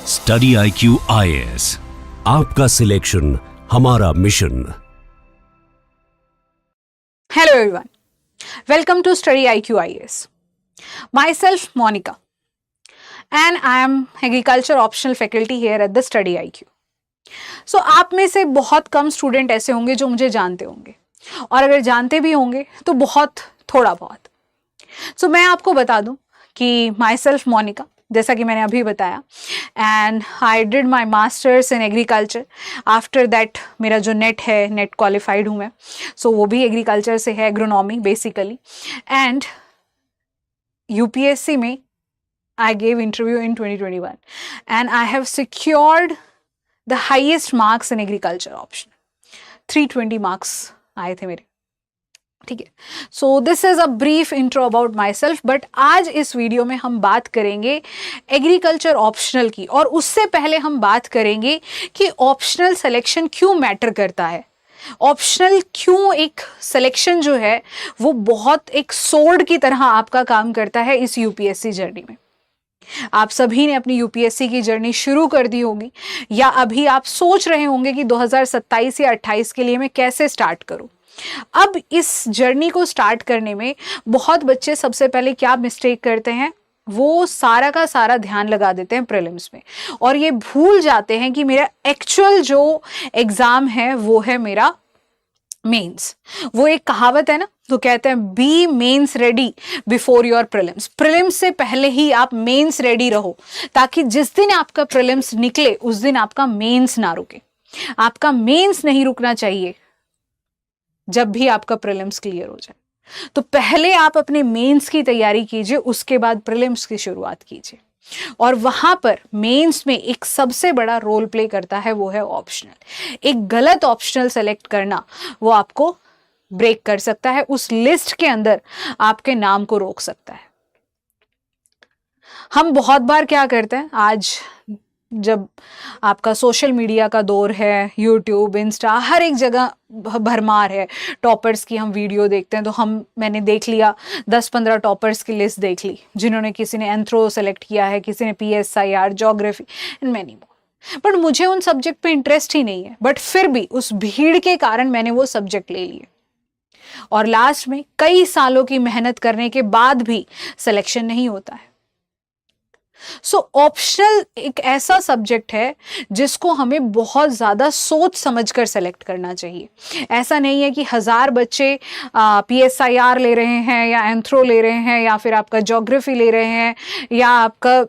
Study IQ IAS, आपका selection हमारा mission. Hello everyone, welcome to Study IQ IAS. Myself Monica and I am agriculture optional faculty here at the Study IQ. So आप में से बहुत कम student ऐसे होंगे जो मुझे जानते होंगे, और अगर जानते भी होंगे तो बहुत थोड़ा बहुत। So मैं आपको बता दूं कि myself Monica, जैसा कि मैंने अभी बताया, and I did my masters in agriculture. After that मेरा जो नेट है, नेट क्वालिफाइड हूँ मैं, सो वो भी एग्रीकल्चर से है, एग्रोनॉमी बेसिकली। एंड यूपीएससी में I gave interview in 2021 and I have secured the highest marks in agriculture option. 320 marks आए थे मेरे, ठीक है। So this is a brief intro about my self. But आज इस वीडियो में हम बात करेंगे एग्रीकल्चर ऑप्शनल की, और उससे पहले हम बात करेंगे कि ऑप्शनल सिलेक्शन क्यों मैटर करता है। ऑप्शनल क्यों एक सिलेक्शन जो है वो बहुत एक सोर्ड की तरह आपका काम करता है इस यूपीएससी जर्नी में। आप सभी ने अपनी यूपीएससी की जर्नी शुरू कर दी होगी, या अभी आप सोच रहे होंगे कि 2027 या 28 के लिए मैं कैसे स्टार्ट करूं। अब इस जर्नी को स्टार्ट करने में बहुत बच्चे सबसे पहले क्या मिस्टेक करते हैं, वो सारा का सारा ध्यान लगा देते हैं प्रीलिम्स में, और ये भूल जाते हैं कि मेरा एक्चुअल जो एग्जाम है वो है मेरा मेंस। वो एक कहावत है ना, तो कहते हैं be mains ready before your prelims. Prelims से पहले ही आप मेंस रेडी रहो, ताकि जिस दिन आपका प्रीलिम्स निकले उस दिन आपका मेंस ना रुके। आपका मेंस नहीं रुकना चाहिए जब भी आपका प्रीलिम्स क्लियर हो जाए। तो पहले आप अपने मेंस की तैयारी कीजिए, उसके बाद प्रीलिम्स की शुरुआत कीजिए। और वहां पर मेंस में एक सबसे बड़ा रोल प्ले करता है, वो है ऑप्शनल। एक गलत ऑप्शनल सेलेक्ट करना वो आपको ब्रेक कर सकता है, उस लिस्ट के अंदर आपके नाम को रोक सकता है। हम बहुत बार क्या करते हैं, आज जब आपका सोशल मीडिया का दौर है, यूट्यूब, इंस्टा, हर एक जगह भरमार है टॉपर्स की, हम वीडियो देखते हैं। तो मैंने देख लिया 10-15 टॉपर्स की लिस्ट देख ली, जिन्होंने, किसी ने एंथ्रो सेलेक्ट किया है, किसी ने PSIR, geography and many more. But मुझे उन सब्जेक्ट पे इंटरेस्ट ही नहीं है, बट फिर भी उस भीड़ के कारण मैंने वो सब्जेक्ट ले लिए, और लास्ट में कई सालों की मेहनत करने के बाद भी सिलेक्शन नहीं होता है। सो ऑप्शनल एक ऐसा सब्जेक्ट है जिसको हमें बहुत ज्यादा सोच समझकर सेलेक्ट करना चाहिए। ऐसा नहीं है कि 1000 बच्चे PSIR ले रहे हैं, या एंथ्रो ले रहे हैं, या फिर आपका ज्योग्राफी ले रहे हैं, या आपका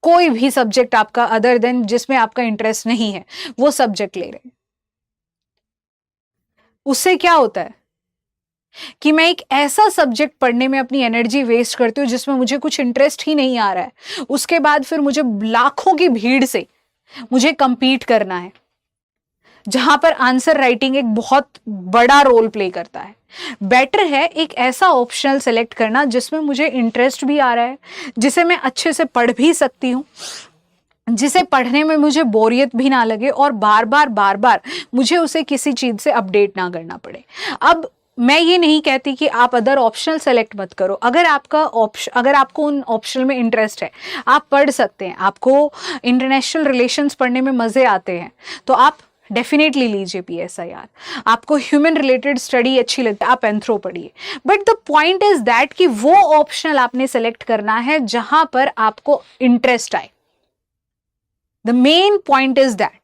कोई भी सब्जेक्ट आपका अदर देन जिसमें आपका इंटरेस्ट नहीं है वो सब्जेक्ट ले रहे हैं। उससे क्या होता है कि मैं एक ऐसा सब्जेक्ट पढ़ने में अपनी एनर्जी वेस्ट करती हूँ जिसमें मुझे कुछ इंटरेस्ट ही नहीं आ रहा है। उसके बाद फिर मुझे लाखों की भीड़ से मुझे कंपीट करना है, जहां पर आंसर राइटिंग एक बहुत बड़ा रोल प्ले करता है। बेटर है एक ऐसा ऑप्शनल सेलेक्ट करना जिसमें मुझे इंटरेस्ट भी आ रहा है, जिसे मैं अच्छे से पढ़ भी सकती हूँ, जिसे पढ़ने में मुझे बोरियत भी ना लगे, और बार बार मुझे उसे किसी चीज से अपडेट ना करना पड़े। अब मैं ये नहीं कहती कि आप अदर ऑप्शनल सेलेक्ट मत करो। अगर आपको उन ऑप्शनल में इंटरेस्ट है, आप पढ़ सकते हैं, आपको इंटरनेशनल रिलेशंस पढ़ने में मजे आते हैं, तो आप डेफिनेटली लीजिए PSIR। आपको ह्यूमन रिलेटेड स्टडी अच्छी लगती है, आप एंथ्रो पढ़िए। But the point is that कि वो ऑप्शनल आपने सेलेक्ट करना है जहां पर आपको इंटरेस्ट आए। The main point is that,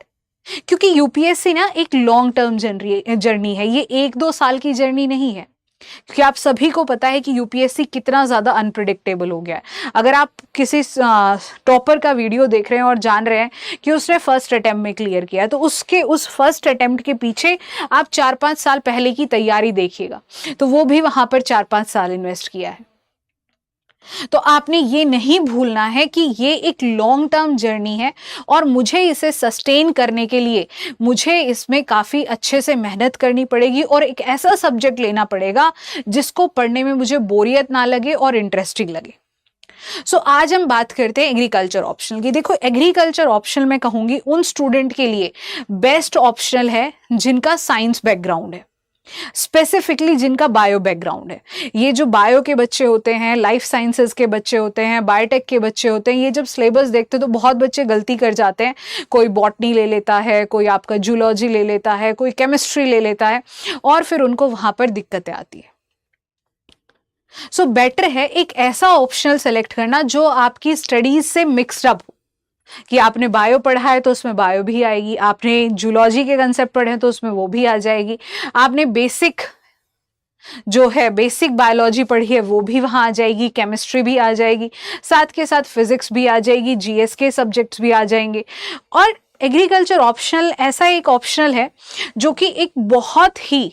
क्योंकि यूपीएससी ना एक लॉन्ग टर्म जर्नी है, ये 1-2 साल की जर्नी नहीं है। क्योंकि आप सभी को पता है कि यूपीएससी कितना ज्यादा अनप्रिडिक्टेबल हो गया है। अगर आप किसी टॉपर का वीडियो देख रहे हैं और जान रहे हैं कि उसने फर्स्ट अटेम्प्ट में क्लियर किया है, तो उस फर्स्ट अटेम्प्ट के पीछे आप 4-5 साल पहले की तैयारी देखिएगा, तो वो भी वहां पर 4-5 साल इन्वेस्ट किया है। तो आपने ये नहीं भूलना है कि ये एक लॉन्ग टर्म जर्नी है, और मुझे इसे सस्टेन करने के लिए मुझे इसमें काफ़ी अच्छे से मेहनत करनी पड़ेगी, और एक ऐसा सब्जेक्ट लेना पड़ेगा जिसको पढ़ने में मुझे बोरियत ना लगे और इंटरेस्टिंग लगे। सो आज हम बात करते हैं एग्रीकल्चर ऑप्शनल की। देखो, एग्रीकल्चर ऑप्शनल मैं कहूँगी उन स्टूडेंट के लिए बेस्ट ऑप्शनल है जिनका साइंस बैकग्राउंड है। स्पेसिफिकली जिनका बायो बैकग्राउंड है। ये जो बायो के बच्चे होते हैं, लाइफ साइंसेज के बच्चे होते हैं, बायोटेक के बच्चे होते हैं, ये जब सिलेबस देखते हैं तो बहुत बच्चे गलती कर जाते हैं। कोई बॉटनी ले लेता है, कोई आपका जूलॉजी ले लेता है, कोई केमिस्ट्री ले लेता है, और फिर उनको वहां पर दिक्कतें आती है। सो बेटर है एक ऐसा ऑप्शनल सेलेक्ट करना जो आपकी स्टडीज से मिक्सड अप हो, कि आपने बायो पढ़ा है तो उसमें बायो भी आएगी, आपने जूलॉजी के कंसेप्ट पढ़े हैं तो उसमें वो भी आ जाएगी, आपने बेसिक जो है बेसिक बायोलॉजी पढ़ी है वो भी वहां आ जाएगी, केमिस्ट्री भी आ जाएगी, साथ के साथ फिजिक्स भी आ जाएगी, जीएस के सब्जेक्ट्स भी आ जाएंगे। और एग्रीकल्चर ऑप्शनल ऐसा एक ऑप्शनल है जो कि एक बहुत ही,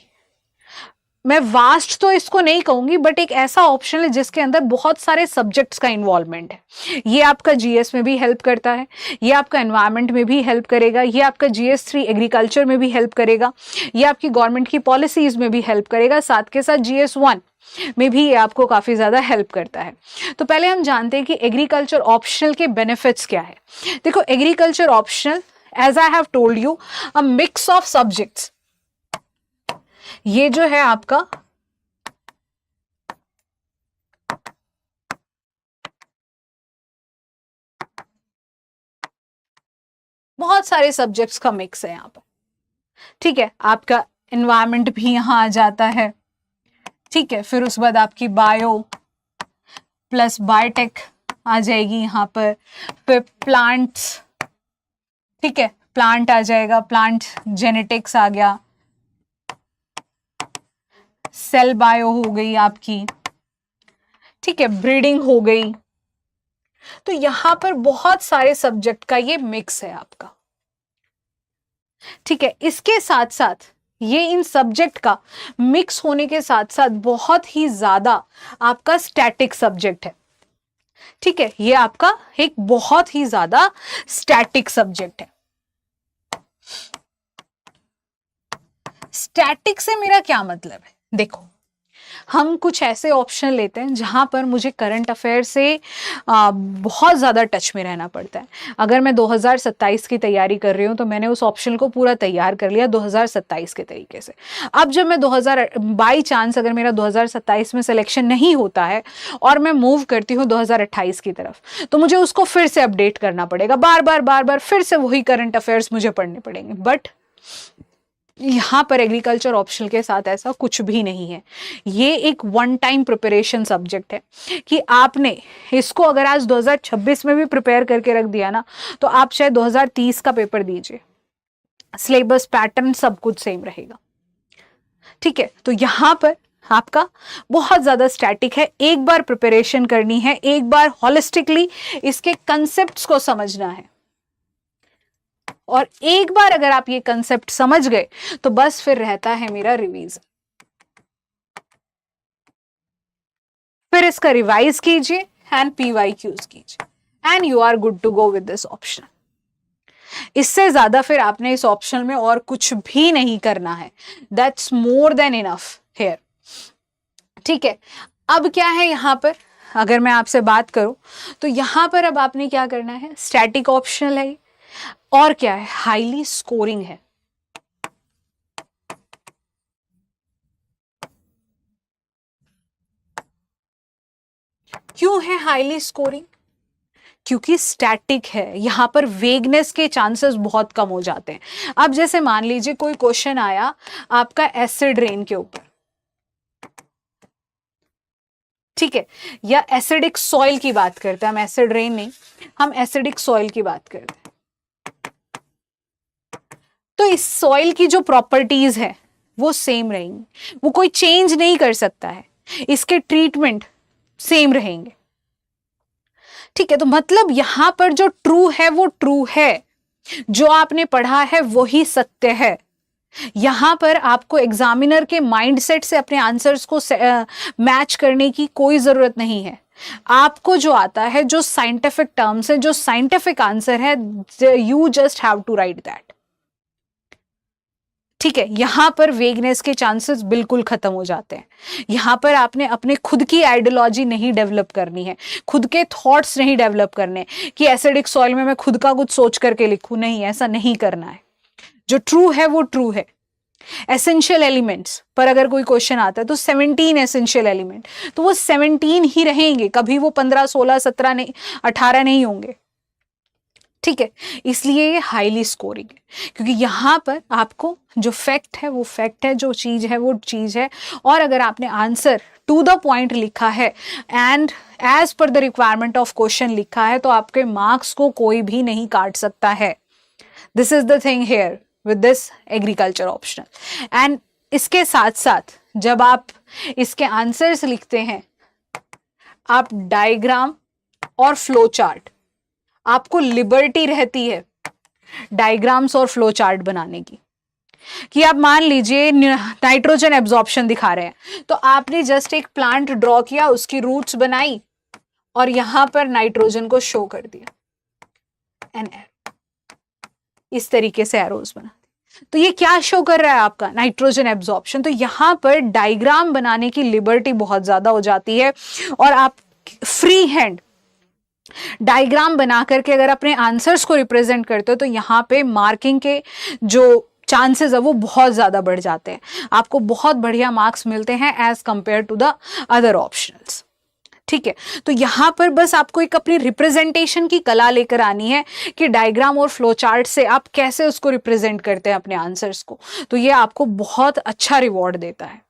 मैं वास्ट तो इसको नहीं कहूंगी, बट एक ऐसा ऑप्शन है जिसके अंदर बहुत सारे सब्जेक्ट्स का इन्वॉल्वमेंट है। ये आपका जीएस में भी हेल्प करता है, ये आपका एनवायरनमेंट में भी हेल्प करेगा, ये आपका जीएस 3 एग्रीकल्चर में भी हेल्प करेगा, ये आपकी गवर्नमेंट की पॉलिसीज में भी हेल्प करेगा, साथ के साथ जीएस 1 में भी ये आपको काफी ज्यादा हेल्प करता है। तो पहले हम जानते हैं कि एग्रीकल्चर ऑप्शनल के बेनिफिट्स क्या है। देखो, agriculture optional, as I have told you, a mix of subjects. ये जो है आपका बहुत सारे सब्जेक्ट्स का मिक्स है यहाँ पर, ठीक है। आपका एनवायरनमेंट भी यहाँ आ जाता है, ठीक है। फिर उसके बाद आपकी बायो प्लस बायोटेक आ जाएगी यहाँ पर, फिर प्लांट्स, ठीक है, प्लांट आ जाएगा, प्लांट जेनेटिक्स आ गया, सेल बायो हो गई आपकी, ठीक है, ब्रीडिंग हो गई। तो यहां पर बहुत सारे सब्जेक्ट का ये मिक्स है आपका, ठीक है। इसके साथ साथ ये इन सब्जेक्ट का मिक्स होने के साथ साथ बहुत ही ज्यादा आपका स्टैटिक सब्जेक्ट है, ठीक है। ये आपका एक बहुत ही ज्यादा स्टैटिक सब्जेक्ट है। स्टैटिक से मेरा क्या मतलब है? देखो, हम कुछ ऐसे ऑप्शन लेते हैं जहां पर मुझे करंट अफेयर से बहुत ज़्यादा टच में रहना पड़ता है। अगर मैं 2027 की तैयारी कर रही हूँ तो मैंने उस ऑप्शन को पूरा तैयार कर लिया 2027 के तरीके से। अब जब मैं 2000 बाई चांस अगर मेरा 2027 में सिलेक्शन नहीं होता है और मैं मूव करती हूँ 2028 की तरफ, तो मुझे उसको फिर से अपडेट करना पड़ेगा, बार बार फिर से वही करंट अफेयर्स मुझे पढ़ने पड़ेंगे। बट यहां पर एग्रीकल्चर ऑप्शनल के साथ ऐसा कुछ भी नहीं है। ये एक वन टाइम प्रिपरेशन सब्जेक्ट है कि आपने इसको अगर आज 2026 में भी प्रिपेयर करके रख दिया ना, तो आप शायद 2030 का पेपर दीजिए, सिलेबस पैटर्न सब कुछ सेम रहेगा, ठीक है। तो यहां पर आपका बहुत ज्यादा स्टैटिक है, एक बार प्रिपरेशन करनी है, एक बार हॉलिस्टिकली इसके कंसेप्ट्स को समझना है, और एक बार अगर आप ये कंसेप्ट समझ गए तो बस फिर रहता है मेरा रिवीजन। फिर इसका रिवाइज कीजिए एंड पीवाईक्यूज कीजिए and you are good to go with this option. इससे ज्यादा फिर आपने इस ऑप्शन में और कुछ भी नहीं करना है। That's more than enough here, ठीक है। अब क्या है यहां पर, अगर मैं आपसे बात करूं तो यहां पर अब आपने क्या करना है, स्टैटिक ऑप्शनल है और क्या है, हाईली स्कोरिंग है। क्यों है हाईली स्कोरिंग? क्योंकि स्टैटिक है, यहां पर वेगनेस के चांसेस बहुत कम हो जाते हैं। अब जैसे मान लीजिए कोई क्वेश्चन आया आपका एसिड रेन के ऊपर, ठीक है, या एसिडिक सॉइल की बात करते हैं, हम एसिड रेन नहीं, हम एसिडिक सॉइल की बात करते हैं। तो इस सॉइल की जो प्रॉपर्टीज है वो सेम रहेंगी, वो कोई चेंज नहीं कर सकता है, इसके ट्रीटमेंट सेम रहेंगे, ठीक है। तो मतलब यहां पर जो ट्रू है वो ट्रू है, जो आपने पढ़ा है वही सत्य है। यहां पर आपको एग्जामिनर के माइंडसेट से अपने आंसर्स को मैच करने की कोई जरूरत नहीं है। आपको जो आता है, जो साइंटिफिक टर्म्स है, जो साइंटिफिक आंसर है, you just have to write that, ठीक है। यहां पर वेगनेस के चांसेस बिल्कुल खत्म हो जाते हैं। यहां पर आपने अपने खुद की आइडियोलॉजी नहीं डेवलप करनी है, खुद के थॉट्स नहीं डेवलप करने कि एसिडिक सॉइल में मैं खुद का कुछ सोच करके लिखूं, नहीं, ऐसा नहीं करना है। जो ट्रू है वो ट्रू है, एसेंशियल एलिमेंट्स पर अगर कोई क्वेश्चन आता है तो 17 एसेंशियल एलिमेंट, तो वो 17 ही रहेंगे, कभी वो 15, 16, 17 नहीं, 18 नहीं होंगे। ठीक है, इसलिए ये हाईली स्कोरिंग है, क्योंकि यहां पर आपको जो फैक्ट है वो फैक्ट है, जो चीज है वो चीज है, और अगर आपने आंसर टू द पॉइंट लिखा है and as per the requirement of question लिखा है, तो आपके मार्क्स को कोई भी नहीं काट सकता है। This is the thing here with this agriculture optional. And इसके साथ साथ जब आप इसके आंसर्स लिखते हैं, आप डायग्राम और फ्लो चार्ट, आपको लिबर्टी रहती है डायग्राम्स और फ्लो चार्ट बनाने की। कि आप मान लीजिए नाइट्रोजन एब्जॉर्प्शन दिखा रहे हैं, तो आपने जस्ट एक प्लांट ड्रॉ किया, उसकी रूट्स बनाई और यहां पर नाइट्रोजन को शो कर दिया, एन इस तरीके से एरोज बना दी। तो ये क्या शो कर रहा है आपका? Nitrogen absorption. तो यहां पर डायग्राम बनाने की लिबर्टी बहुत ज्यादा हो जाती है, और आप फ्री हैंड डायग्राम बना करके अगर अपने आंसर्स को रिप्रेजेंट करते हो, तो यहाँ पे मार्किंग के जो चांसेस है वो बहुत ज्यादा बढ़ जाते हैं, आपको बहुत बढ़िया मार्क्स मिलते हैं as compare to the other optionals. ठीक है, तो यहां पर बस आपको एक अपनी रिप्रेजेंटेशन की कला लेकर आनी है कि डायग्राम और फ्लो चार्ट से आप कैसे उसको रिप्रेजेंट करते हैं अपने आंसर्स को, तो ये आपको बहुत अच्छा रिवॉर्ड देता है।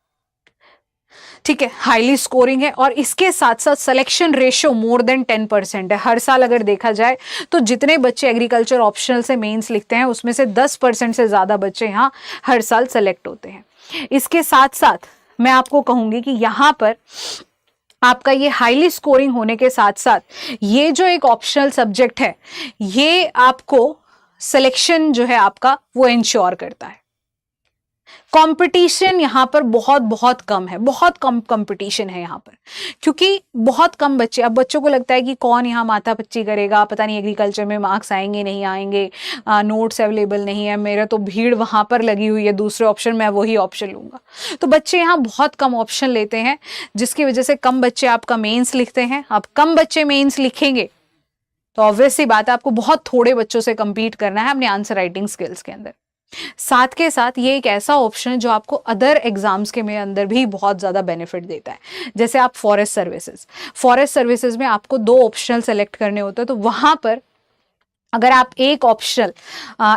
ठीक है, हाईली स्कोरिंग है, और इसके साथ साथ सिलेक्शन रेशियो मोर देन 10% है। हर साल अगर देखा जाए तो जितने बच्चे एग्रीकल्चर ऑप्शनल से मेंस लिखते हैं, उसमें से 10% से ज्यादा बच्चे यहाँ हर साल सेलेक्ट होते हैं। इसके साथ साथ मैं आपको कहूंगी कि यहाँ पर आपका ये हाईली स्कोरिंग होने के साथ साथ ये जो एक ऑप्शनल सब्जेक्ट है, ये आपको सिलेक्शन जो है आपका वो इंश्योर करता है। कंपटीशन यहाँ पर बहुत बहुत कम है, बहुत कम कंपटीशन है यहाँ पर, क्योंकि बहुत कम बच्चे, अब बच्चों को लगता है कि कौन यहाँ माथापच्ची करेगा, पता नहीं एग्रीकल्चर में मार्क्स आएंगे नहीं आएंगे, नोट्स अवेलेबल नहीं है, मेरा तो भीड़ वहाँ पर लगी हुई है दूसरे ऑप्शन, मैं वही ऑप्शन लूंगा। तो बच्चे यहाँ बहुत कम ऑप्शन लेते हैं, जिसकी वजह से कम बच्चे आपका मेंस लिखते हैं। अब कम बच्चे मेंस लिखेंगे तो ऑब्वियस सी बात है आपको बहुत थोड़े बच्चों से compete करना है अपने आंसर राइटिंग स्किल्स के अंदर। साथ के साथ ये एक ऐसा ऑप्शन है जो आपको अदर एग्जाम्स के में अंदर भी बहुत ज्यादा बेनिफिट देता है। जैसे आप फॉरेस्ट सर्विसेज में आपको 2 ऑप्शनल सेलेक्ट करने होते हैं, तो वहां पर अगर आप एक ऑप्शनल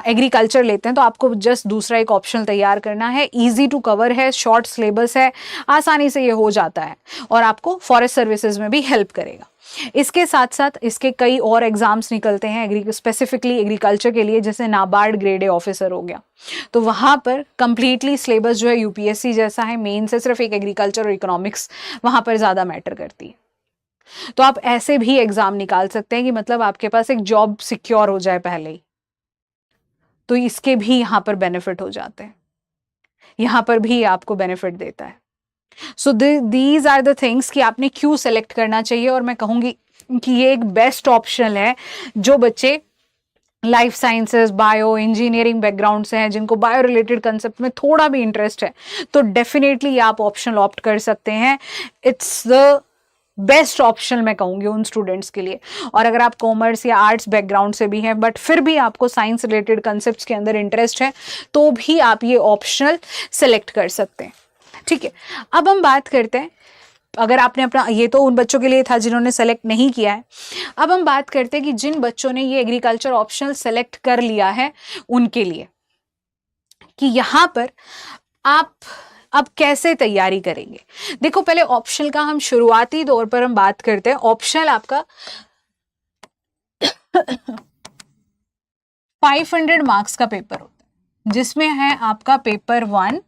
एग्रीकल्चर लेते हैं तो आपको जस्ट दूसरा एक ऑप्शनल तैयार करना है, इजी टू कवर है, शॉर्ट सिलेबस है, आसानी से ये हो जाता है और आपको फॉरेस्ट सर्विसेज में भी हेल्प करेगा। इसके साथ साथ इसके कई और एग्जाम्स निकलते हैं स्पेसिफिकली एग्रीकल्चर के लिए, जैसे नाबार्ड ग्रेड ए ऑफिसर हो गया, तो वहां पर कंप्लीटली सिलेबस जो है यूपीएससी जैसा है, मेन से सिर्फ एक एग्रीकल्चर और इकोनॉमिक्स वहां पर ज्यादा मैटर करती है। तो आप ऐसे भी एग्जाम निकाल सकते हैं कि मतलब आपके पास एक जॉब सिक्योर हो जाए पहले ही, तो इसके भी यहां पर बेनिफिट हो जाते हैं, यहां पर भी आपको बेनिफिट देता है। So these are the things कि आपने क्यों सेलेक्ट करना चाहिए, और मैं कहूंगी कि ये एक बेस्ट ऑप्शन है जो बच्चे life sciences, bio, engineering background से हैं, जिनको बायो रिलेटेड कंसेप्ट में थोड़ा भी इंटरेस्ट है, तो डेफिनेटली आप ऑप्शन ऑप्ट कर सकते हैं। इट्स द बेस्ट ऑप्शन मैं कहूंगी उन स्टूडेंट्स के लिए। और अगर आप कॉमर्स या आर्ट्स बैकग्राउंड से भी हैं बट फिर भी आपको साइंस रिलेटेड कंसेप्ट्स के अंदर इंटरेस्ट है, तो भी आप ये ऑप्शनल सेलेक्ट कर सकते हैं। ठीक है, अब हम बात करते हैं, अगर आपने अपना, ये तो उन बच्चों के लिए था जिन्होंने सेलेक्ट नहीं किया है, अब हम बात करते हैं कि जिन बच्चों ने ये एग्रीकल्चर ऑप्शनल सेलेक्ट कर लिया है उनके लिए, कि यहां पर आप अब कैसे तैयारी करेंगे। देखो, पहले ऑप्शनल का हम शुरुआती दौर पर हम बात करते हैं। ऑप्शनल आपका 500 मार्क्स का पेपर होता है, जिसमें है आपका पेपर 1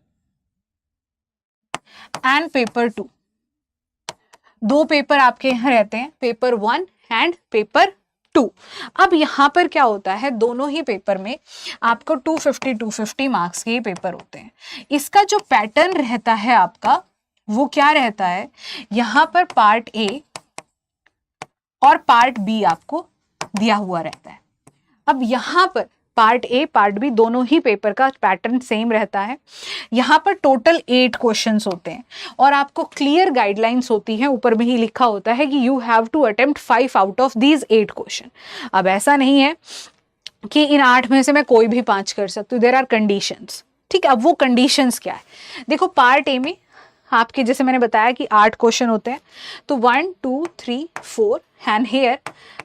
एंड पेपर 2। 2 पेपर आपके यहां रहते हैं, पेपर 1 एंड पेपर 2। अब यहां पर क्या होता है, दोनों ही पेपर में आपको 250 मार्क्स के पेपर होते हैं। इसका जो पैटर्न रहता है आपका, वो क्या रहता है, यहां पर पार्ट ए और पार्ट बी आपको दिया हुआ रहता है। अब यहां पर पार्ट ए पार्ट बी दोनों ही पेपर का पैटर्न सेम रहता है। यहाँ पर टोटल 8 क्वेश्चंस होते हैं और आपको क्लियर गाइडलाइंस होती हैं, ऊपर में ही लिखा होता है कि you have to attempt 5 out of these 8 question. अब ऐसा नहीं है कि इन 8 में से मैं कोई भी 5 कर सकती हूँ, देयर आर कंडीशंस। ठीक है, अब वो कंडीशंस क्या है देखो। पार्ट ए में आपके जैसे मैंने बताया कि 8 क्वेश्चन होते हैं, तो 1 2 3 4 एंड हियर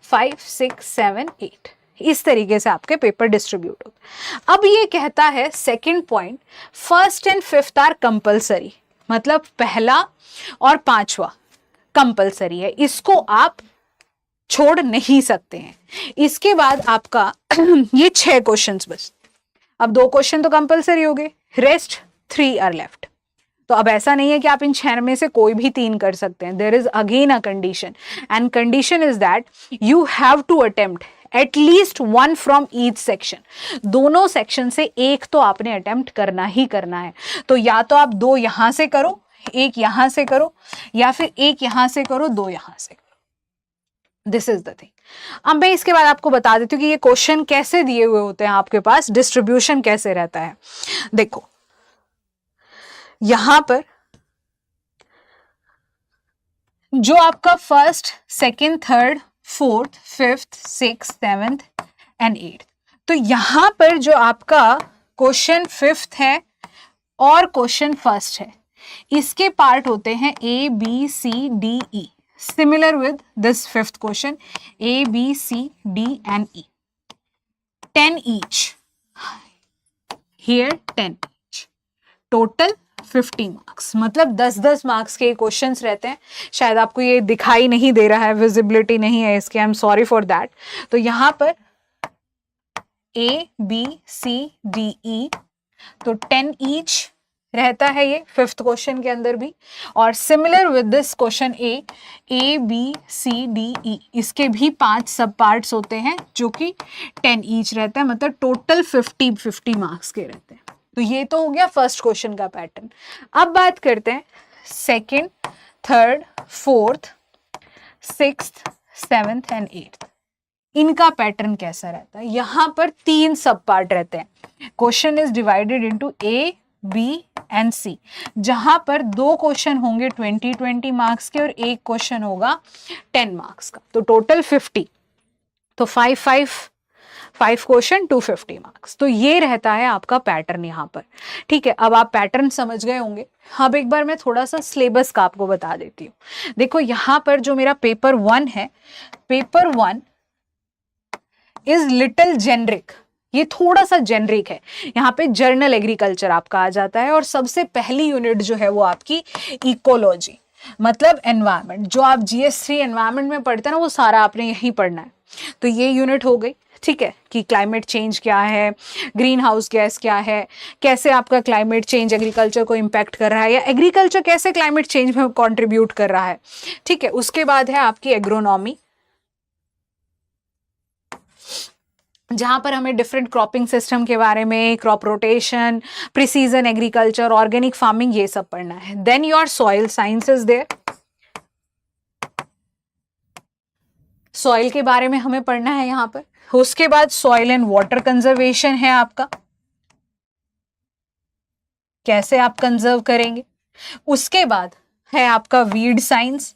5 6 7 8 इस तरीके से आपके पेपर डिस्ट्रीब्यूट होते। अब ये कहता है second point, first and fifth are compulsory, मतलब पहला और पांचवा कंपल्सरी है, इसको आप छोड़ नहीं सकते हैं। इसके बाद आपका ये 6 क्वेश्चंस बस, अब 2 क्वेश्चन तो कंपल्सरी हो गए, रेस्ट 3 आर लेफ्ट। तो अब ऐसा नहीं है कि आप इन 6 में से कोई भी 3 कर सकते हैं, there is again a condition, and condition is that you have to attempt at least 1 from each section. दोनों सेक्शन से एक तो आपने अटेम्प्ट करना ही करना है। तो या तो आप 2 यहां से करो, 1 यहां से करो, या फिर 1 यहां से करो, 2 यहां से करो। This is the thing. अब मैं इसके बाद आपको बता देती हूँ कि ये क्वेश्चन कैसे दिए हुए होते हैं, आपके पास डिस्ट्रीब्यूशन कैसे रहता है। देखो यहां पर जो आपका first, second, third, fourth, fifth, six, seventh and eighth, तो यहां पर जो आपका क्वेश्चन फिफ्थ है और क्वेश्चन फर्स्ट है, इसके पार्ट होते हैं A B C D E, similar with this fifth question, A B C D and E, 10 each, here 10 each, total 50 marks, मतलब 10-10 मार्क्स के क्वेश्चंस रहते हैं। शायद आपको ये दिखाई नहीं दे रहा है, विजिबिलिटी नहीं है इसके, I am sorry for that. तो यहां पर ए बी सी डी ई, तो 10 ईच रहता है ये फिफ्थ क्वेश्चन के अंदर भी, और similar with this question A B C D E, इसके भी 5 सब पार्ट्स होते हैं जो कि 10 ईच रहता है, मतलब टोटल 50 मार्क्स के रहते हैं। तो ये तो हो गया फर्स्ट क्वेश्चन का पैटर्न। अब बात करते हैं second, third, fourth, sixth, seventh and eighth, इनका पैटर्न कैसा रहता है। यहां पर 3 सब पार्ट रहते हैं। Question is divided into A B and C, जहां पर 2 क्वेश्चन होंगे 20 मार्क्स के और 1 क्वेश्चन होगा 10 मार्क्स का, तो टोटल 50, तो 5 क्वेश्चन 250 मार्क्स। तो ये रहता है आपका पैटर्न यहाँ पर। ठीक है, अब आप पैटर्न समझ गए होंगे। अब एक बार मैं थोड़ा सा सिलेबस का आपको बता देती हूँ। देखो यहाँ पर जो मेरा पेपर 1 है, पेपर 1 इज लिटिल जेनरिक, ये थोड़ा सा जेनरिक है। यहाँ पे जर्नल एग्रीकल्चर आपका आ जाता है, और सबसे पहली यूनिट जो है वो आपकी इकोलॉजी, मतलब एनवायरनमेंट। जो आप GS3 एनवायरनमेंट में पढ़ते हैं ना, वो सारा आपने यही पढ़ना है। तो ये यूनिट हो गई, ठीक है, कि क्लाइमेट चेंज क्या है, ग्रीन हाउस गैस क्या है, कैसे आपका क्लाइमेट चेंज एग्रीकल्चर को इम्पैक्ट कर रहा है, या एग्रीकल्चर कैसे क्लाइमेट चेंज में कंट्रीब्यूट कर रहा है। ठीक है, उसके बाद है आपकी एग्रोनॉमी, जहां पर हमें डिफरेंट क्रॉपिंग सिस्टम के बारे में, crop rotation, precision agriculture, organic farming, ये सब पढ़ना है। Then your soil science is there, soil के बारे में हमें पढ़ना है यहाँ पर। उसके बाद सॉइल एंड वाटर कंजर्वेशन है आपका, कैसे आप कंजर्व करेंगे। उसके बाद है आपका वीड साइंस,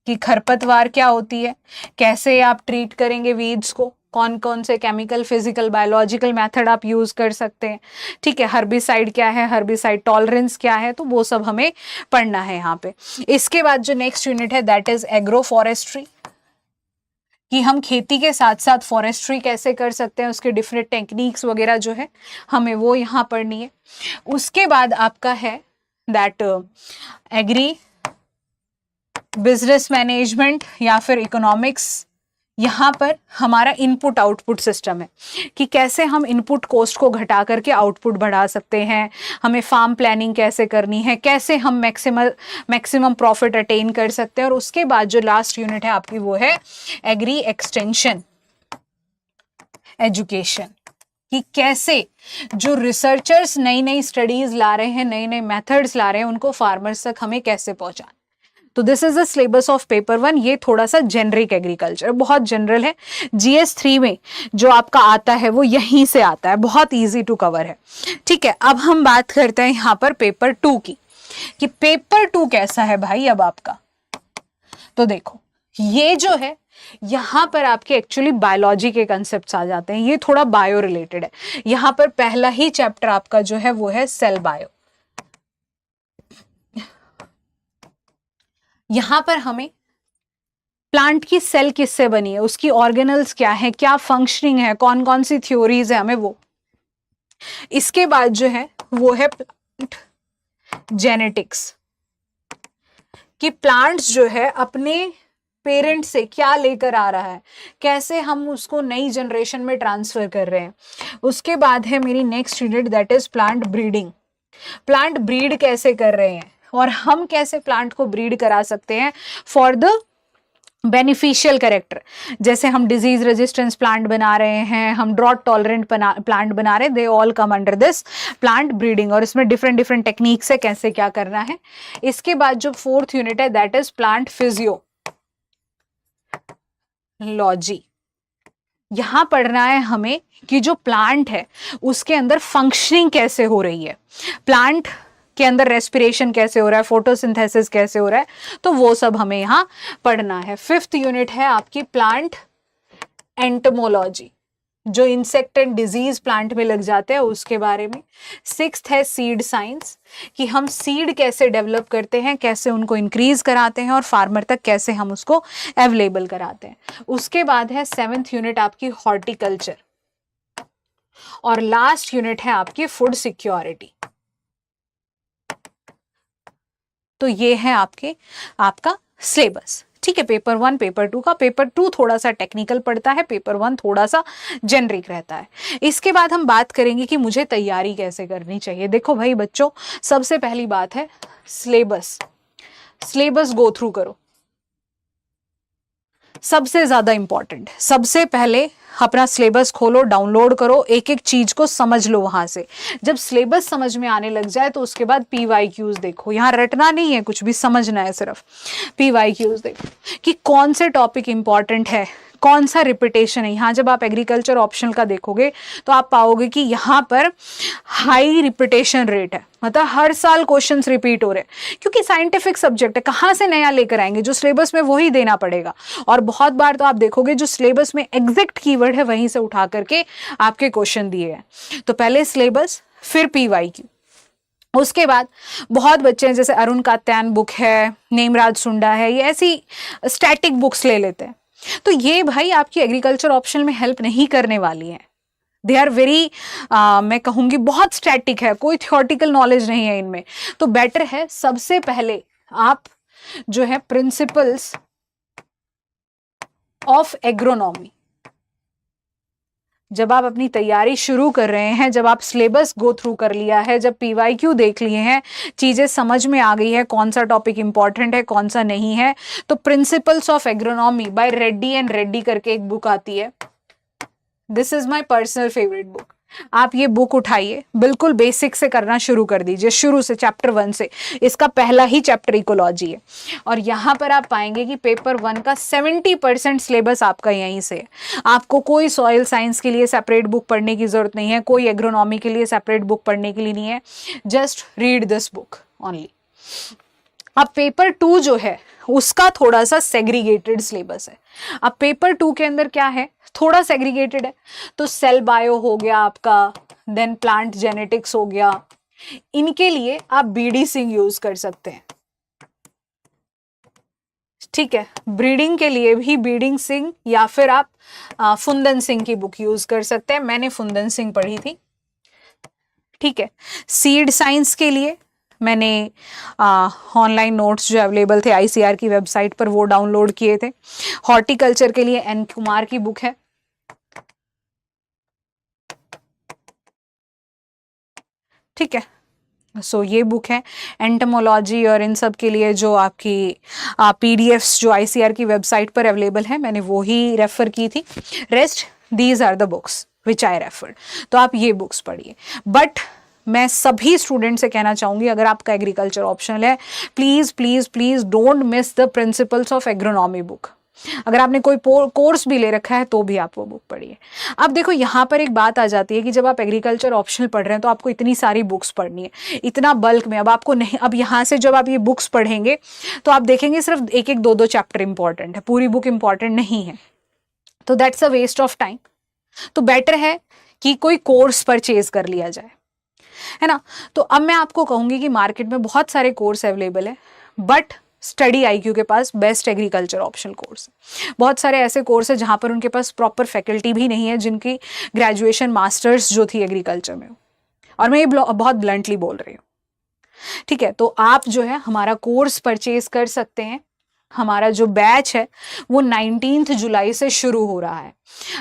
कि खरपतवार क्या होती है, कैसे आप ट्रीट करेंगे वीड्स को, कौन कौन से केमिकल, फिजिकल, बायोलॉजिकल मेथड आप यूज कर सकते हैं। ठीक है, हर्बिसाइड क्या है, हर्बिसाइड टॉलरेंस क्या है, तो वो सब हमें पढ़ना है यहाँ पे। इसके बाद जो नेक्स्ट यूनिट है दैट इज एग्रो फॉरेस्ट्री, कि हम खेती के साथ साथ फॉरेस्ट्री कैसे कर सकते हैं, उसके डिफरेंट टेक्निक्स वगैरह जो है हमें वो यहाँ पढ़नी है। उसके बाद आपका है दैट एग्री बिजनेस मैनेजमेंट या फिर इकोनॉमिक्स। यहाँ पर हमारा इनपुट आउटपुट सिस्टम है, कि कैसे हम इनपुट कॉस्ट को घटा करके आउटपुट बढ़ा सकते हैं, हमें फार्म प्लानिंग कैसे करनी है, कैसे हम मैक्सिमम प्रॉफिट अटेन कर सकते हैं। और उसके बाद जो लास्ट यूनिट है आपकी वो है एग्री एक्सटेंशन एजुकेशन, कि कैसे जो रिसर्चर्स नई नई स्टडीज ला रहे हैं, नए नए मेथड्स ला रहे हैं, उनको फार्मर्स तक हमें कैसे पहुंचाना। तो this is the syllabus of paper 1। ये थोड़ा सा जेनरिक एग्रीकल्चर, बहुत जनरल है। GS3 में जो आपका आता है वो यहीं से आता है, बहुत इजी टू कवर है। ठीक है, अब हम बात करते हैं यहाँ पर पेपर 2 की, कि पेपर 2 कैसा है भाई अब आपका। तो देखो ये जो है यहाँ पर आपके एक्चुअली बायोलॉजी के कंसेप्ट्स आ जाते हैं, ये थोड़ा बायो रिलेटेड है। यहाँ पर पहला ही चैप्टर आपका जो है वो है सेल बायो। यहाँ पर हमें प्लांट की सेल किससे बनी है, उसकी ऑर्गेनल्स क्या है, क्या फंक्शनिंग है, कौन कौन सी थ्योरीज है, हमें वो। इसके बाद जो है वो है प्लांट जेनेटिक्स, कि प्लांट्स जो है अपने पेरेंट से क्या लेकर आ रहा है, कैसे हम उसको नई जनरेशन में ट्रांसफर कर रहे हैं। उसके बाद है मेरी next unit that is plant breeding. Plant breed कैसे कर रहे हैं और हम कैसे प्लांट को ब्रीड करा सकते हैं फॉर द बेनिफिशियल कैरेक्टर। जैसे हम डिजीज रेजिस्टेंस प्लांट बना रहे हैं, हम ड्रॉट टॉलरेंट प्लांट बना रहे हैं, they all come under this plant breeding. और इसमें डिफरेंट डिफरेंट टेक्निक्स है कैसे क्या करना है। इसके बाद जो फोर्थ यूनिट है दैट इज प्लांट फिजियोलॉजी। यहां पढ़ना है हमें कि जो प्लांट है उसके अंदर फंक्शनिंग कैसे हो रही है, प्लांट के अंदर रेस्पिरेशन कैसे हो रहा है, फोटोसिंथेसिस कैसे हो रहा है, तो वो सब हमें यहां पढ़ना है। फिफ्थ यूनिट है आपकी प्लांट एंटोमोलॉजी, जो इंसेक्ट एंड डिजीज प्लांट में लग जाते हैं उसके बारे में। सिक्स्थ है सीड साइंस, कि हम सीड कैसे डेवलप करते हैं, कैसे उनको इंक्रीज कराते हैं और फार्मर तक कैसे हम उसको अवेलेबल कराते हैं। उसके बाद है सेवेंथ यूनिट आपकी हॉर्टिकल्चर, और लास्ट यूनिट है आपकी फूड सिक्योरिटी। तो ये है आपका सिलेबस। ठीक है, पेपर 1 पेपर 2 का। पेपर 2 थोड़ा सा टेक्निकल पड़ता है, पेपर 1 थोड़ा सा जेनरिक रहता है। इसके बाद हम बात करेंगे कि मुझे तैयारी कैसे करनी चाहिए। देखो भाई बच्चों, सबसे पहली बात है सिलेबस गो थ्रू करो, सबसे ज्यादा इंपॉर्टेंट। सबसे पहले अपना सिलेबस खोलो, डाउनलोड करो, एक एक चीज को समझ लो वहां से। जब सिलेबस समझ में आने लग जाए तो उसके बाद PYQs देखो। यहाँ रटना नहीं है, कुछ भी समझना है, सिर्फ PYQs देखो कि कौन से टॉपिक इंपॉर्टेंट है, कौन सा रिपीटेशन है। यहाँ जब आप एग्रीकल्चर ऑप्शनल का देखोगे तो आप पाओगे कि यहाँ पर हाई रिपीटेशन रेट है, मतलब हर साल क्वेश्चंस रिपीट हो रहे हैं, क्योंकि साइंटिफिक सब्जेक्ट है, कहाँ से नया लेकर आएंगे, जो सिलेबस में वही देना पड़ेगा। और बहुत बार तो आप देखोगे जो सिलेबस में एग्जैक्ट कीवर्ड है वहीं से उठा करके आपके क्वेश्चन दिए हैं। तो पहले सिलेबस, फिर PYQ। उसके बाद बहुत बच्चे हैं, जैसे अरुण कात्यायन बुक है, नेमराज सुंडा है, ये ऐसी स्टैटिक बुक्स ले लेते हैं। तो ये भाई आपकी एग्रीकल्चर ऑप्शनल में हेल्प नहीं करने वाली है। दे आर वेरी, मैं कहूंगी बहुत स्टैटिक है, कोई थियोरटिकल नॉलेज नहीं है इनमें। तो बेटर है सबसे पहले आप जो है प्रिंसिपल्स ऑफ एग्रोनॉमी, जब आप अपनी तैयारी शुरू कर रहे हैं, जब आप सिलेबस गो थ्रू कर लिया है, जब PYQ देख लिए हैं, चीजें समझ में आ गई है, कौन सा टॉपिक इंपॉर्टेंट है कौन सा नहीं है, तो principles of agronomy by Reddy and Reddy करके एक बुक आती है। This is my personal favourite book. आप ये बुक उठाइए, बिल्कुल बेसिक से करना शुरू कर दीजिए, शुरू से चैप्टर 1 से। इसका पहला ही चैप्टर इकोलॉजी है, और यहाँ पर आप पाएंगे कि पेपर 1 का 70% सिलेबस आपका यहीं से है। आपको कोई सॉइल साइंस के लिए सेपरेट बुक पढ़ने की जरूरत नहीं है, कोई एग्रोनॉमी के लिए सेपरेट बुक पढ़ने के लिए नहीं है। Just read this book only. अब पेपर 2 जो है उसका थोड़ा सा सेग्रीगेटेड सिलेबस है। अब पेपर 2 के अंदर क्या है, थोड़ा सेग्रीगेटेड है। तो सेल बायो हो गया आपका, देन प्लांट जेनेटिक्स हो गया, इनके लिए आप BD सिंह यूज कर सकते हैं। ठीक है, ब्रीडिंग के लिए भी BD सिंह या फिर आप फुंदन सिंह की बुक यूज कर सकते हैं। मैंने फुंदन सिंह पढ़ी थी। ठीक है, सीड साइंस के लिए मैंने ऑनलाइन नोट्स जो अवेलेबल थे ICR की वेबसाइट पर वो डाउनलोड किए थे। हॉर्टिकल्चर के लिए N कुमार की बुक है। ठीक है, सो ये बुक है। एंटोमोलॉजी और इन सब के लिए जो आपकी PDFs जो ICR की वेबसाइट पर अवेलेबल है, मैंने वो ही रेफर की थी। Rest these are the books which I referred. तो आप ये बुक्स पढ़िए। बट मैं सभी स्टूडेंट से कहना चाहूंगी, अगर आपका एग्रीकल्चर ऑप्शनल है, please please please don't miss the principles of agronomy book. अगर आपने कोई कोर्स भी ले रखा है तो भी आप वो बुक पढ़िए। अब देखो यहाँ पर एक बात आ जाती है कि जब आप एग्रीकल्चर ऑप्शनल पढ़ रहे हैं तो आपको इतनी सारी बुक्स पढ़नी है, इतना बल्क में। अब आपको नहीं, अब यहाँ से जब आप ये बुक्स पढ़ेंगे तो आप देखेंगे सिर्फ एक एक दो दो चैप्टर इंपॉर्टेंट है, पूरी बुक इंपॉर्टेंट नहीं है, तो that's a waste of time. तो बेटर है कि कोई कोर्स परचेज कर लिया जाए, है ना। तो अब मैं आपको कहूंगी कि मार्केट में बहुत सारे कोर्स अवेलेबल है, बट स्टडी आईक्यू के पास बेस्ट एग्रीकल्चर ऑप्शनल कोर्स है। बहुत सारे ऐसे कोर्स है जहां पर उनके पास प्रॉपर फैकल्टी भी नहीं है जिनकी ग्रेजुएशन मास्टर्स जो थी एग्रीकल्चर में हो, और मैं ये बहुत ब्लंटली बोल रही हूँ, ठीक है। तो आप जो है हमारा कोर्स परचेज कर सकते हैं। हमारा जो बैच है वो 19 जुलाई से शुरू हो रहा है।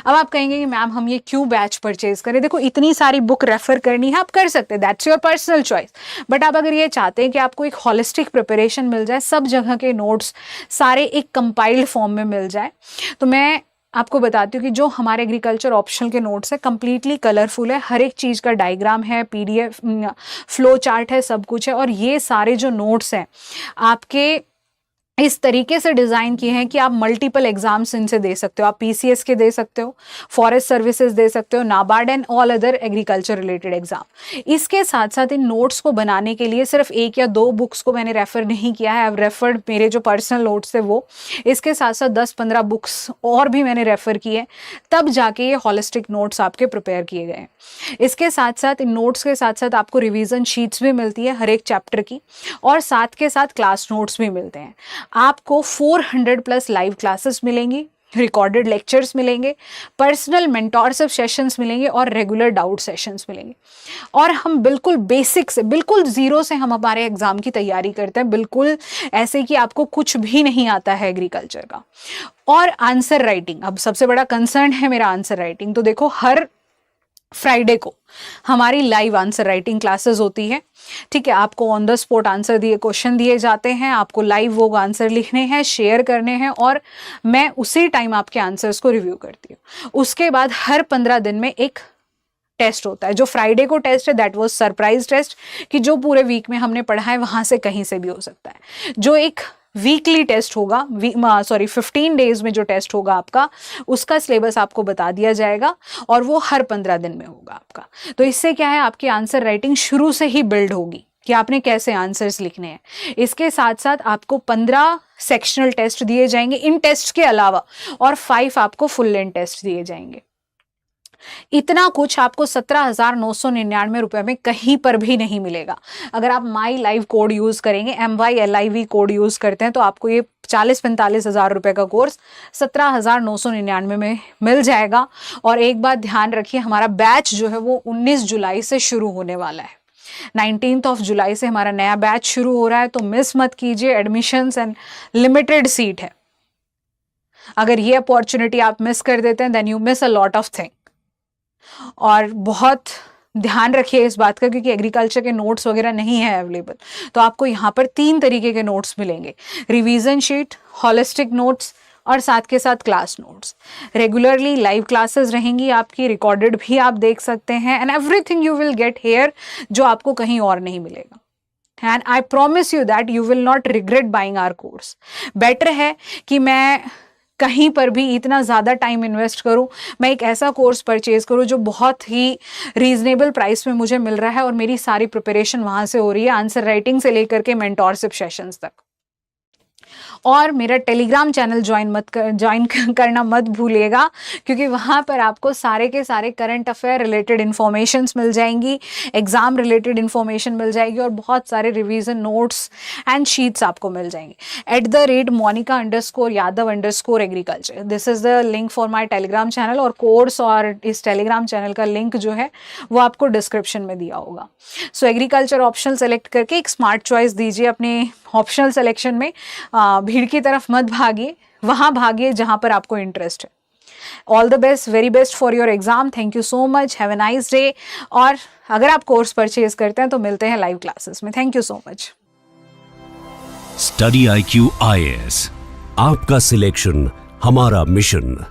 अब आप कहेंगे कि मैम हम ये क्यों बैच परचेज करें, देखो इतनी सारी बुक रेफर करनी है, आप कर सकते हैं, that's your personal choice. But आप अगर ये चाहते हैं कि आपको एक हॉलिस्टिक प्रिपरेशन मिल जाए, सब जगह के नोट्स सारे एक कंपाइल्ड फॉर्म में मिल जाए, तो मैं आपको बताती हूँ कि जो हमारे एग्रीकल्चर ऑप्शनल के नोट्स है कंप्लीटली कलरफुल है, हर एक चीज़ का डायग्राम है, पीडीएफ फ्लो चार्ट है, सब कुछ है। और ये सारे जो नोट्स हैं आपके इस तरीके से डिज़ाइन किए हैं कि आप मल्टीपल एग्जाम्स इनसे दे सकते हो। आप पीसीएस के दे सकते हो, फॉरेस्ट सर्विसेज दे सकते हो, NABARD and all other agriculture related exam. इसके साथ साथ इन नोट्स को बनाने के लिए सिर्फ एक या दो बुक्स को मैंने रेफर नहीं किया है, आई रेफर्ड मेरे जो पर्सनल नोट्स थे वो, इसके साथ साथ 10-15 बुक्स और भी मैंने रेफर किए, तब जाके ये हॉलिस्टिक नोट्स आपके प्रिपेयर किए गए हैं। इसके साथ साथ इन नोट्स के साथ साथ आपको रिवीजन शीट्स भी मिलती है हर एक चैप्टर की, और साथ के साथ क्लास नोट्स भी मिलते हैं। आपको 400+ लाइव क्लासेस मिलेंगी, रिकॉर्डेड लेक्चर्स मिलेंगे, पर्सनल मेंटोरशिप सेशंस मिलेंगे और रेगुलर डाउट सेशंस मिलेंगे। और हम बिल्कुल बेसिक से, बिल्कुल जीरो से हम हमारे एग्जाम की तैयारी करते हैं, बिल्कुल ऐसे कि आपको कुछ भी नहीं आता है एग्रीकल्चर का। और आंसर राइटिंग, अब सबसे बड़ा कंसर्न है मेरा आंसर राइटिंग। तो देखो हर फ्राइडे को हमारी लाइव आंसर राइटिंग क्लासेस होती है, ठीक है। आपको ऑन द स्पॉट आंसर दिए, क्वेश्चन दिए जाते हैं, आपको लाइव वो आंसर लिखने हैं, शेयर करने हैं, और मैं उसी टाइम आपके आंसर्स को रिव्यू करती हूँ। उसके बाद हर 15 दिन में एक टेस्ट होता है। जो फ्राइडे को टेस्ट है दैट वाज सरप्राइज टेस्ट, कि जो पूरे वीक में हमने पढ़ा है वहां से कहीं से भी हो सकता है। जो एक वीकली टेस्ट होगा, 15 डेज में जो टेस्ट होगा आपका, उसका सिलेबस आपको बता दिया जाएगा, और वो हर 15 दिन में होगा आपका। तो इससे क्या है, आपकी आंसर राइटिंग शुरू से ही बिल्ड होगी कि आपने कैसे आंसर्स लिखने हैं। इसके साथ साथ आपको 15 सेक्शनल टेस्ट दिए जाएंगे इन टेस्ट के अलावा, और 5 आपको फुल लेंथ टेस्ट दिए जाएंगे। इतना कुछ आपको 17,999 रुपए में कहीं पर भी नहीं मिलेगा। अगर आप माई लाइव कोड यूज करेंगे, MYLIV कोड यूज करते हैं, तो आपको ये 40-45 हज़ार रुपए का कोर्स 17,999 में मिल जाएगा। और एक बात ध्यान रखिए, हमारा बैच जो है वो 19 जुलाई से शुरू होने वाला है। 19 जुलाई से हमारा नया बैच शुरू हो रहा है, तो मिस मत कीजिए। एडमिशंस एंड लिमिटेड सीट है। अगर ये अपॉर्चुनिटी आप मिस कर देते हैं then you miss a lot of thing. और बहुत ध्यान रखिए इस बात का, क्योंकि एग्रीकल्चर के नोट्स वगैरह नहीं है अवेलेबल। तो आपको यहाँ पर 3 तरीके के नोट्स मिलेंगे, रिवीजन शीट, हॉलिस्टिक नोट्स, और साथ के साथ class notes. Regularly live classes रहेंगी आपकी, रिकॉर्डेड भी आप देख सकते हैं, and everything you will get here, जो आपको कहीं और नहीं मिलेगा। And I promise you that you will not regret buying our course. Better है कि मैं कहीं पर भी इतना ज़्यादा टाइम इन्वेस्ट करूं, मैं एक ऐसा कोर्स परचेज करूं जो बहुत ही रीजनेबल प्राइस में मुझे मिल रहा है, और मेरी सारी प्रिपरेशन वहां से हो रही है, आंसर राइटिंग से लेकर के मेंटोरशिप सेशंस तक। और मेरा टेलीग्राम चैनल ज्वाइन करना मत भूलिएगा, क्योंकि वहाँ पर आपको सारे के सारे करंट अफेयर रिलेटेड इन्फॉर्मेशंस मिल जाएंगी, एग्जाम रिलेटेड इन्फॉर्मेशन मिल जाएगी, और बहुत सारे रिवीजन नोट्स एंड शीट्स आपको मिल जाएंगे। @Monica_Yadav_Agriculture, this is the link for my Telegram channel. और कोर्स और इस टेलीग्राम चैनल का लिंक जो है वो आपको डिस्क्रिप्शन में दिया होगा। सो एग्रीकल्चर ऑप्शनल सेलेक्ट करके एक स्मार्ट चॉइस दीजिए अपने ऑप्शनल सिलेक्शन में। भीड़ की तरफ मत भागिए, वहां भागिए जहां पर आपको इंटरेस्ट है। All the best, very best for your exam. Thank you so much, have a nice day. और अगर आप कोर्स परचेज करते हैं तो मिलते हैं लाइव क्लासेस में। Thank you so much. Study IQ IAS, आपका सिलेक्शन हमारा मिशन।